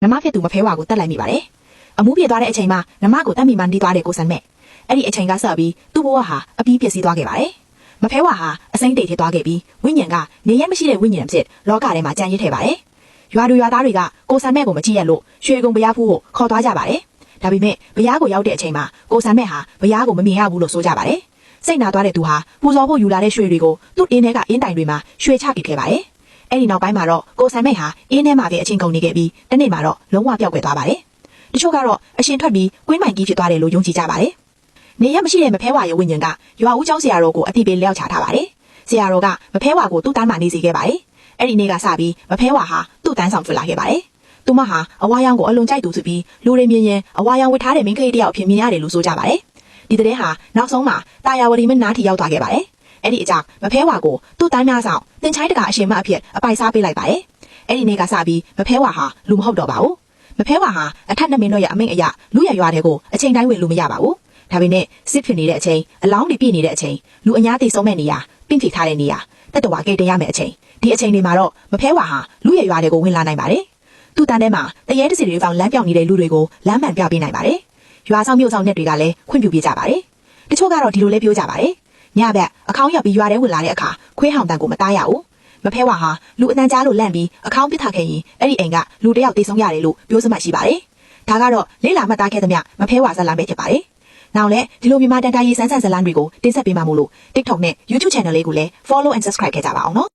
နမဖြစ်သူမဖဲဝါကိုတက်လိုက်မိပါတယ်အမှုပြေသွားတဲ့အချိန်မှာနမကိုတတ်မိမှနေသွားတဲ့ကိုဆန်မဲ့အဲ့ဒီအချိန်ကစပြီးသူ့ဘဝဟာအပြီးပြည့်စည်သွားခဲ့ပါတယ်မဖဲဝါဟာအစိမ့်တိတ်ထသွားခဲ့ပြီးဝိညာဉ်ကနေရဲမရှိတဲ့ဝိညာဉ်ဖြစ်လောကထဲမှာကြံရစ်ထဲပါတယ်ရွာသူရွာသားတွေကကိုဆန်မဲ့ကိုမကြည့်ရလို့ရွှေကုံဘုရားဖူးကိုခေါ်သွားကြပါတယ်ဒါပေမဲ့ဘုရားကိုရောက်တဲ့အချိန်မှာကိုဆန်မဲ့ဟာဘုရားကိုမမြင်ရဘူးလို့ဆိုကြပါတယ်စိတ်နာသွားတဲ့သူဟာပူဇော်ဖို့ယူလာတဲ့ရွှေတွေကိုသူ့အင်းထဲကအင်းတိုင်တွေမှာရွှေချပစ်ခဲ့ပါတယ်အဲ့ဒီနောက်ပိုင်းမှာတော့ကိုဆန်မဲ့ဟာအင်းထဲမှာပဲအချင်းကုန်နေခဲ့ပြီးတနေ့မှာတော့လုံးဝပျောက်ကွယ်သွားပါတယ်တချို့ကတော့အရှင်ထွက်ပြီးကွင်းမိုင်ကြီးဖြစ်သွားတယ်လို့ယုံကြည်ကြပါတယ်နေရမရှိတဲ့မဖဲဝါရဲ့ဝိညာဉ်ကရွာဦးကျောင်းဆရာတော်ကိုအတိပေးလျှောက်ချထားပါတယ်ဆရာတော်ကမဖဲဝါကိုသူ့တန်းမှနေစေခဲ့ပါတယ်အဲ့ဒီနေ့ကစပြီးမဖဲဝါဟာသူ့တန်းဆောင်ထွက်လာခဲ့ပါတယ်သူမဟာအဝါရောင်ကိုအလွန်ကြိုက်သူဆိုပြီးလူတွေမြင်ရင်အဝါရောင်ဝတ်ထားတဲ့မိန်းကလေးတစ်ယောက်အဖြစ်မြင်ရတယ်လို့ဆိုကြပါတယ်ဒီတဲ့ဟာနောက်ဆုံးမှာတာယာဝတီမင်းနားထီရောက်သွားခဲ့ပါတယ်အဲ့ဒီအကြောင်းမဖဲဝါကိုသူ့တိုင်းများဆောင်တင်ချိုင်းတကအရှင်မအဖြစ်အပိုက်စားပေးလိုက်ပါတယ်အဲ့ဒီနေ့ကစပြီးမဖဲဝါဟာလူမဟုတ်တော့ပါဘူးမဖဲဝါဟာအထက်နှမင်းတို့ရဲ့အမိန့်အရလူရရွာတွေကိုအချိန်တိုင်းဝင်လူမရပါဘူးဒါပေမဲ့စစ်ဖြစ်နေတဲ့အချိန်အလောင်းတွေပြည့်နေတဲ့အချိန်လူအများသိဆုံးမဲ့နေရာပင့်ထိထားတဲ့နေရာတက်တော်ကဲတင်ရမယ့်အချိန်ဒီအချိန်တွေမှာတော့မဖဲဝါဟာလူရရွာတွေကိုဝင်လာနိုင်ပါတယ်သူ့တန်းထဲမှာတရေတစီတွေကောင်လမ်းပြောင်းနေတဲ့လူတွေကိုလမ်းမှန်ပြပေးနိုင်ပါတယ်ရွာဆောင်မြို့ဆောင်နဲ့တွေကလည်းခွင့်ပြုပေးကြပါတယ်တချို့ကတော့ဒီလိုလေးပြောကြပါတယ်ညဘက်အခေါင်းရောက်ပြီးရွာထဲဝင်လာတဲ့အခါခွေးဟောင်တန်ကိုမတားရဘူးမဖဲဝါဟာလူအတန်ကြားလို့လန့်ပြီးအခေါင်းပစ်ထားခဲ့ရင်အဲ့ဒီအိမ်ကလူတယောက်တေဆုံးရတယ်လို့ပြောစမှရှိပါတယ်ဒါကတော့လေးလာမှတ်သားခဲ့သမျှမဖဲဝါဇာလာပဲဖြစ်ပါတယ်နောက်လည်းဒီလိုမြန်မာတန်တာရေးစမ်းဆန်ဇလန်းတွေကိုတင်ဆက်ပေးမှာမို့လို့ TikTok နဲ့ YouTube Channel လေးကိုလည်း Follow and Subscribe ခဲ့ကြပါအောင်နော်